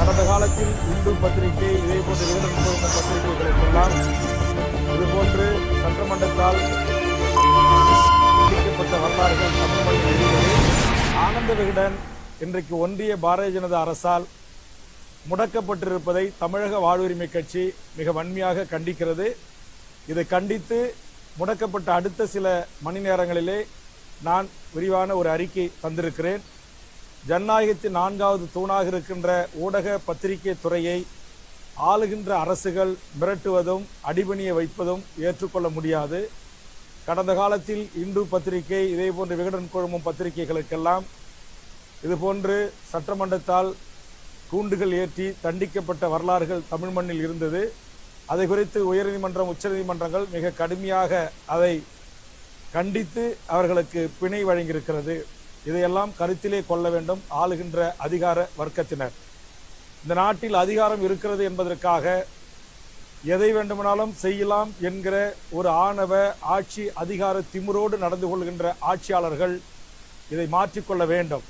கடந்த காலத்தில் இந்து பத்திரிகை இதேபோன்ற விகடன் பத்திரிகைகளுக்கெல்லாம் இதுபோன்று சட்டமன்றத்தால் வரலாறுகள் ஆனந்த விகடன் இன்றைக்கு ஒன்றிய பாரதிய ஜனதா அரசால் முடக்கப்பட்டிருப்பதை தமிழக வாழ்வுரிமை கட்சி மிக வன்மையாக கண்டிக்கிறது. இதை கண்டித்து முடக்கப்பட்ட அடுத்த சில மணி நேரங்களிலே நான் விரிவான ஒரு அறிக்கை தந்திருக்கிறேன். ஜனநாயகத்தின் 4வது தூணாக இருக்கின்ற ஊடக பத்திரிகை துறையை ஆளுகின்ற அரசுகள் மிரட்டுவதும் அடிபணிய வைப்பதும் ஏற்றுக்கொள்ள முடியாது. கடந்த காலத்தில் இந்து பத்திரிகை இதேபோன்ற விகடன் குழுமம் பத்திரிகைகளுக்கெல்லாம் இதுபோன்று சட்டமன்றத்தால் கூண்டுகள் ஏற்றி தண்டிக்கப்பட்ட வரலாறுகள் தமிழ் மண்ணில் இருந்தது. அதை குறித்து உயர்நீதிமன்றம் உச்சநீதிமன்றங்கள் மிக கடுமையாக அதை கண்டித்து அவர்களுக்கு பிணை வழங்கியிருக்கிறது. இதையெல்லாம் கருத்திலே கொள்ள வேண்டும் ஆளுகின்ற அதிகார வர்க்கத்தினர். இந்த நாட்டில் அதிகாரம் இருக்கிறது என்பதற்காக எதை வேண்டுமானாலும் செய்யலாம் என்கிற ஒரு ஆணவ ஆட்சி அதிகார திமிரோடு நடந்து கொள்கின்ற ஆட்சியாளர்கள் இதை மாற்றிக்கொள்ள வேண்டும்.